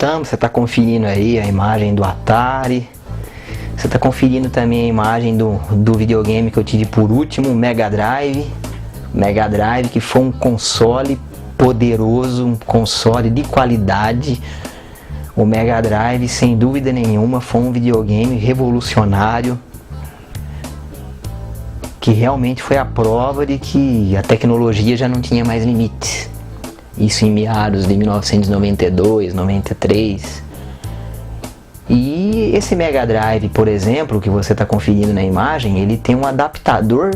voltamos, você está conferindo aí a imagem do Atari. Você está conferindo também a imagem do videogame que eu tive por último, o Mega Drive. Mega Drive, que foi um console poderoso, um console de qualidade. O Mega Drive, sem dúvida nenhuma, foi um videogame revolucionário, que realmente foi a prova de que a tecnologia já não tinha mais limites. Isso em meados de 1992, 93. E esse Mega Drive, por exemplo, que você está conferindo na imagem, ele tem um adaptador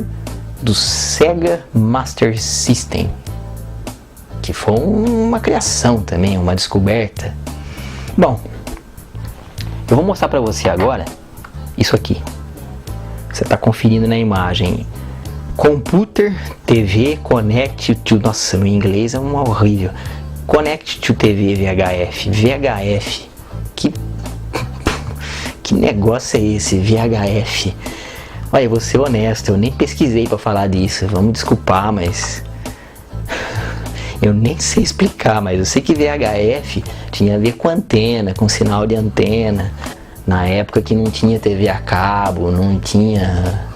do Sega Master System, que foi uma criação também, uma descoberta. Bom, eu vou mostrar para você agora isso aqui. Você está conferindo na imagem Computer TV Connect to... Nossa, no inglês é uma horrível. Connect to TV VHF. VHF. Que negócio é esse, VHF? Olha, eu vou ser honesto, eu nem pesquisei para falar disso. Vamos desculpar, mas... eu nem sei explicar, mas eu sei que VHF tinha a ver com antena, com sinal de antena. Na época que não tinha TV a cabo, não tinha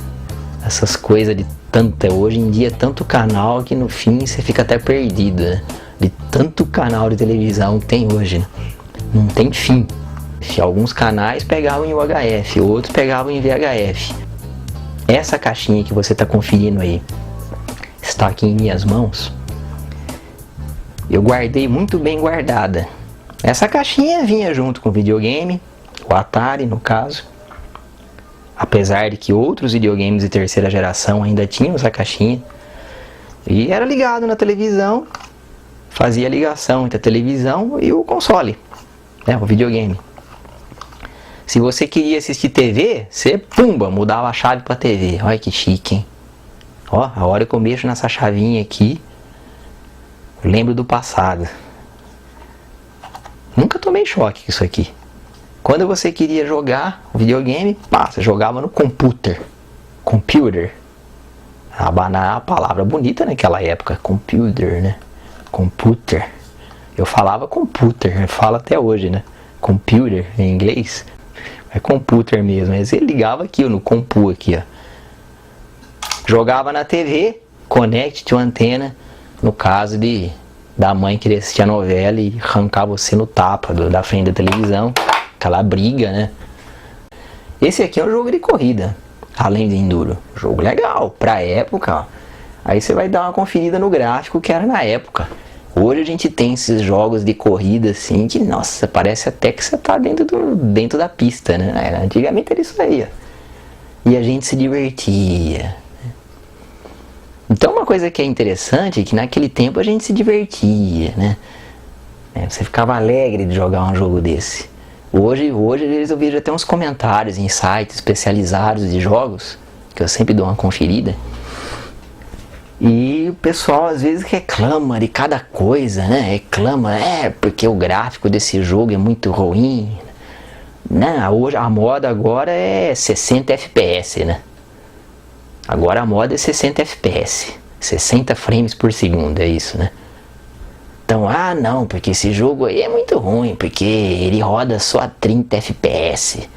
essas coisas de tanta... Hoje em dia é tanto canal que no fim você fica até perdido, né? De tanto canal de televisão que tem hoje, né? Não tem fim. Alguns canais pegavam em UHF, outros pegavam em VHF. Essa caixinha que você está conferindo aí está aqui em minhas mãos. Eu guardei muito bem guardada. Essa caixinha vinha junto com o videogame, o Atari no caso. Apesar de que outros videogames de terceira geração ainda tinham essa caixinha. E era ligado na televisão, fazia ligação entre a televisão e o console, né, o videogame. Se você queria assistir TV, você, pumba, mudava a chave para TV. Olha que chique, hein? Ó, a hora que eu mexo nessa chavinha aqui, eu lembro do passado. Nunca tomei choque com isso aqui. Quando você queria jogar o videogame, pá, você jogava no computer. Computer. A palavra bonita naquela época, computer, né? Computer. Eu falava computer, eu falo até hoje, né? Computer em inglês. É computer mesmo, mas ele ligava aqui no compu aqui, ó. Jogava na TV, connect to antena, no caso da mãe querer assistir a novela e arrancar você no tapa da frente da televisão, aquela briga, né? Esse aqui é um jogo de corrida, além de enduro, jogo legal, pra época, ó. Aí você vai dar uma conferida no gráfico que era na época. Hoje a gente tem esses jogos de corrida assim que, nossa, parece até que você tá dentro da pista, né? Antigamente era isso aí, ó. E a gente se divertia. Então uma coisa que é interessante é que naquele tempo a gente se divertia, né? Você ficava alegre de jogar um jogo desse. Hoje eu vejo até uns comentários em sites especializados de jogos, que eu sempre dou uma conferida. E o pessoal às vezes reclama de cada coisa, né? Reclama, porque o gráfico desse jogo é muito ruim. Não, hoje a moda agora é 60 FPS, né? Agora a moda é 60 FPS. 60 frames por segundo, é isso, né? Então, não, porque esse jogo aí é muito ruim, porque ele roda só a 30 FPS.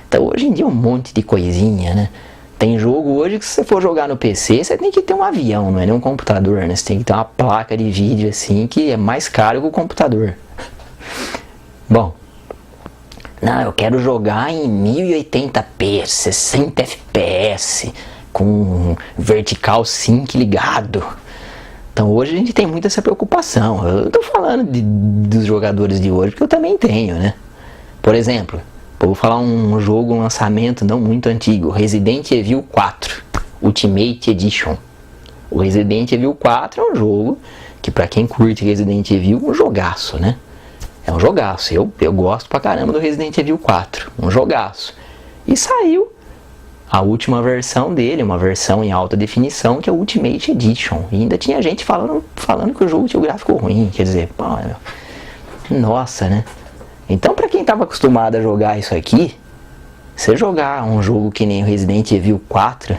Então hoje em dia é um monte de coisinha, né? Tem jogo hoje que se você for jogar no PC, você tem que ter um avião, não é nem um computador, né? Você tem que ter uma placa de vídeo assim, que é mais caro que o computador. Bom, não, eu quero jogar em 1080p, 60 FPS, com vertical sync ligado. Então hoje a gente tem muito essa preocupação. Eu tô falando dos jogadores de hoje, porque eu também tenho, né? Por exemplo, vou falar um jogo, um lançamento não muito antigo, Resident Evil 4 Ultimate Edition. O Resident Evil 4 é um jogo que, pra quem curte Resident Evil, é um jogaço, né? É um jogaço, eu gosto pra caramba do Resident Evil 4, um jogaço. E saiu a última versão dele, uma versão em alta definição, que é o Ultimate Edition. E ainda tinha gente falando que o jogo tinha o gráfico ruim, quer dizer, pô, nossa, né? Então, pra quem estava acostumado a jogar isso aqui, você jogar um jogo que nem o Resident Evil 4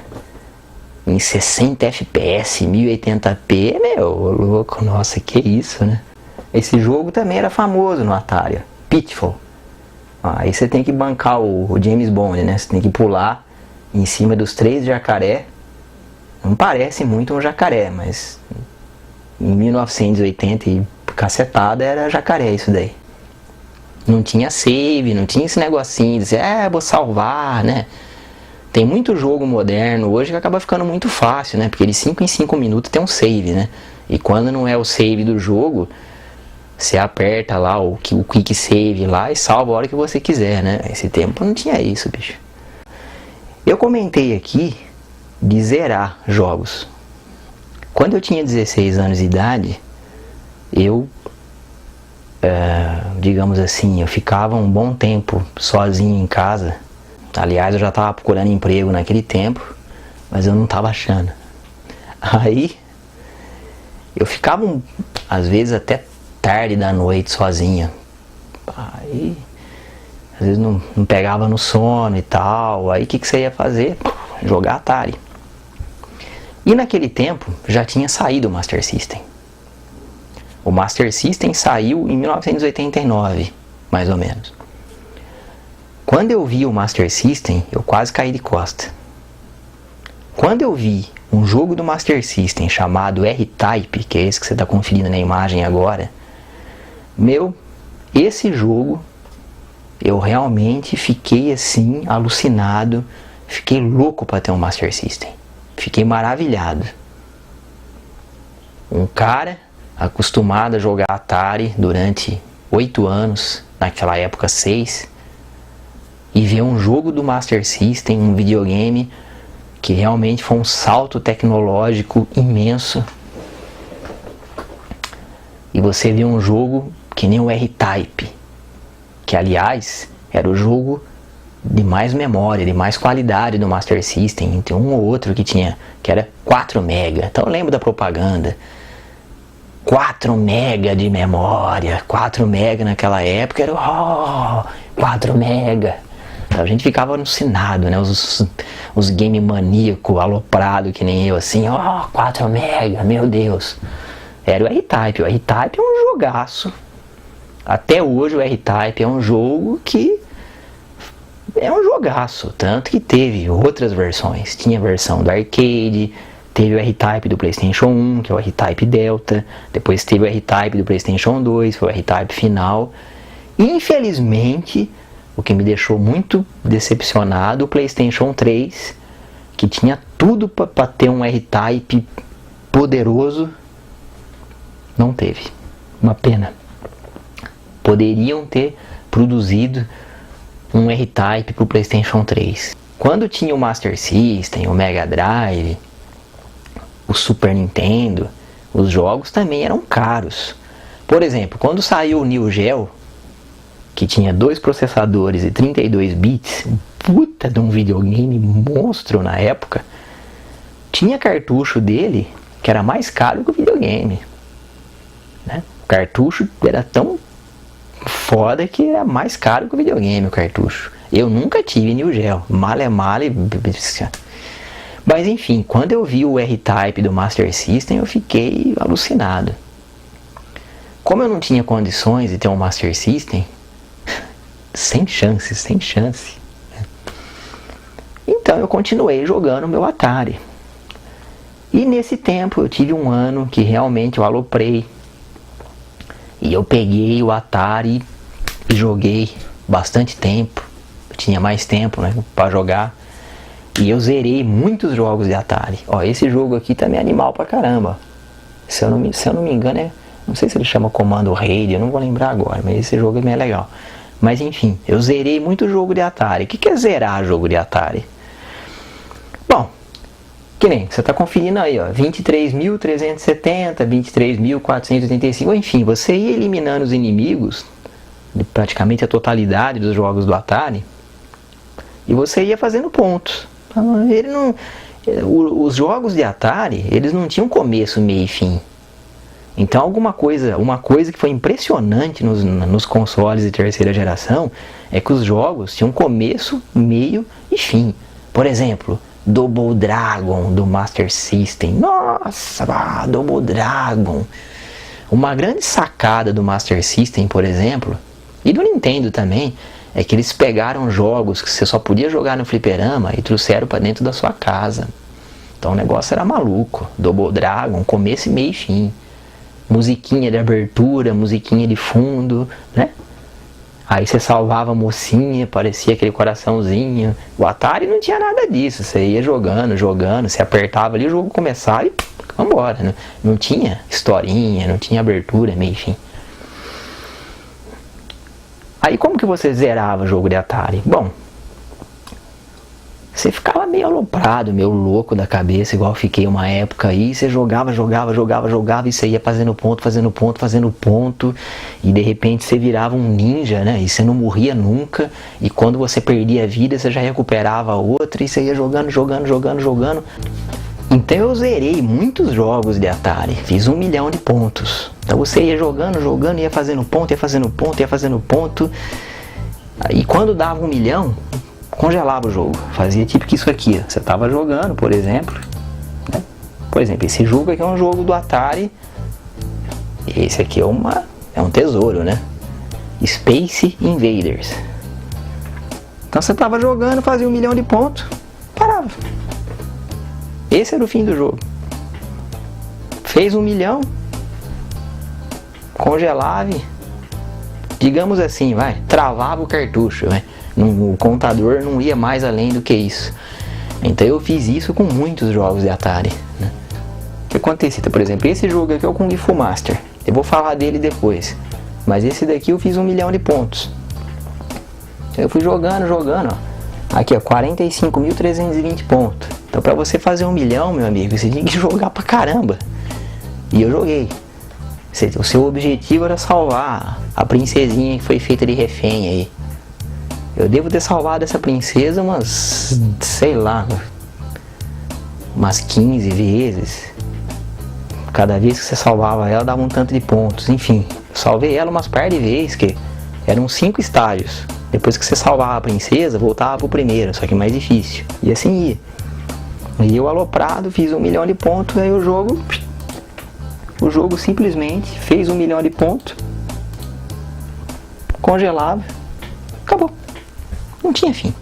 em 60 FPS, 1080p, meu louco, nossa, que isso, né? Esse jogo também era famoso no Atari. Pitfall. Aí você tem que bancar o James Bond, né? Você tem que pular em cima dos 3 jacaré. Não parece muito um jacaré, mas em 1980 e cacetada era jacaré isso daí. Não tinha save, não tinha esse negocinho de dizer, vou salvar, né? Tem muito jogo moderno hoje que acaba ficando muito fácil, né? Porque de 5 em 5 minutos tem um save, né? E quando não é o save do jogo, você aperta lá o quick save lá e salva a hora que você quiser, né? Esse tempo não tinha isso, bicho. Eu comentei aqui de zerar jogos. Quando eu tinha 16 anos de idade, eu, digamos assim, eu ficava um bom tempo sozinho em casa. Aliás, eu já estava procurando emprego naquele tempo, mas eu não estava achando. Aí, eu ficava, às vezes, até tarde da noite sozinho. Aí, às vezes não pegava no sono e tal. Aí, o que você ia fazer? Jogar Atari. E naquele tempo, já tinha saído o Master System. O Master System saiu em 1989, mais ou menos. Quando eu vi o Master System, eu quase caí de costa. Quando eu vi um jogo do Master System chamado R-Type, que é esse que você está conferindo na imagem agora, esse jogo, eu realmente fiquei assim, alucinado, fiquei louco para ter um Master System. Fiquei maravilhado. Um cara acostumado a jogar Atari durante 8 anos, naquela época 6, e ver um jogo do Master System, um videogame que realmente foi um salto tecnológico imenso. E você vê um jogo que nem o R-Type, que aliás era o jogo de mais memória, de mais qualidade do Master System. Tem um ou outro que era 4 MB. Então eu lembro da propaganda. 4 MB de memória. 4 MB naquela época era 4 MB. A gente ficava alucinado, né? Os game maníaco, aloprado que nem eu, assim, 4 MB, meu Deus. Era o R-Type. O R-Type é um jogaço. Até hoje o R-Type é um jogo que é um jogaço. Tanto que teve outras versões. Tinha a versão do arcade, teve o R-Type do PlayStation 1, que é o R-Type Delta. Depois teve o R-Type do PlayStation 2, foi o R-Type final. E infelizmente, o que me deixou muito decepcionado, o PlayStation 3, que tinha tudo para ter um R-Type poderoso, não teve. Uma pena. Poderiam ter produzido um R-Type para o PlayStation 3. Quando tinha o Master System, o Mega Drive, o Super Nintendo, os jogos também eram caros. Por exemplo, quando saiu o Neo Geo, que tinha 2 processadores e 32 bits, puta de um videogame monstro na época, tinha cartucho dele que era mais caro que o videogame, né? O cartucho era tão foda que era mais caro que o videogame, o cartucho. Eu nunca tive Neo Geo, male. Mas enfim, quando eu vi o R-Type do Master System, eu fiquei alucinado. Como eu não tinha condições de ter um Master System, sem chance. Então eu continuei jogando meu Atari. E nesse tempo eu tive um ano que realmente eu aloprei. E eu peguei o Atari e joguei bastante tempo. Eu tinha mais tempo, né, para jogar. E eu zerei muitos jogos de Atari. Esse jogo aqui também é animal pra caramba. Se eu não me engano, não sei se ele chama Comando Raid, eu não vou lembrar agora, mas esse jogo é bem legal. Mas enfim, eu zerei muito jogo de Atari. O que é zerar jogo de Atari? Bom, que nem você está conferindo aí, 23.370, 23.485, enfim, você ia eliminando os inimigos, de praticamente a totalidade dos jogos do Atari, e você ia fazendo pontos. Os jogos de Atari, eles não tinham começo, meio e fim. Então uma coisa que foi impressionante nos consoles de terceira geração é que os jogos tinham começo, meio e fim. Por exemplo, Double Dragon do Master System. Nossa, Double Dragon. Uma grande sacada do Master System, por exemplo, E do Nintendo também, é que eles pegaram jogos que você só podia jogar no fliperama e trouxeram pra dentro da sua casa. Então o negócio era maluco. Double Dragon, começo, meio e fim. Musiquinha de abertura, musiquinha de fundo, né? Aí você salvava a mocinha, parecia aquele coraçãozinho. O Atari não tinha nada disso. Você ia jogando, você apertava ali, o jogo começava e vambora, né? Não tinha historinha, não tinha abertura, meio e fim. Aí como que você zerava jogo de Atari? Bom, você ficava meio aloprado, meio louco da cabeça, igual eu fiquei uma época aí. Você jogava e você ia fazendo ponto. E de repente você virava um ninja, né? E você não morria nunca. E quando você perdia a vida, você já recuperava outra. E você ia jogando. Então eu zerei muitos jogos de Atari. Fiz 1 milhão de pontos. Então você ia jogando, ia fazendo ponto. E quando dava 1 milhão... congelava o jogo, fazia tipo que isso aqui, ó. Você estava jogando, por exemplo, né? Por exemplo, esse jogo aqui é um jogo do Atari, esse aqui é um tesouro, né? Space Invaders. Então você estava jogando, fazia 1 milhão de pontos, parava. Esse era o fim do jogo. Fez 1 milhão, congelava, digamos assim, travava o cartucho, né? O contador não ia mais além do que isso. Então eu fiz isso com muitos jogos de Atari, né? O que acontecia? Por exemplo, esse jogo aqui é o Kung Fu Master. Eu vou falar dele depois. Mas esse daqui eu fiz 1 milhão de pontos. Eu fui jogando, ó. Aqui, ó, 45.320 pontos. Então pra você fazer 1 milhão, meu amigo, você tinha que jogar pra caramba. E eu joguei. O seu objetivo era salvar a princesinha que foi feita de refém aí. Eu devo ter salvado essa princesa umas, sei lá, umas 15 vezes. Cada vez que você salvava ela, dava um tanto de pontos. Enfim, salvei ela umas par de vezes, que eram 5 estágios. Depois que você salvava a princesa, voltava pro primeiro, só que mais difícil. E assim ia. E eu aloprado, fiz 1 milhão de pontos, aí o jogo simplesmente fez 1 milhão de pontos, congelava, acabou. Não tinha fim.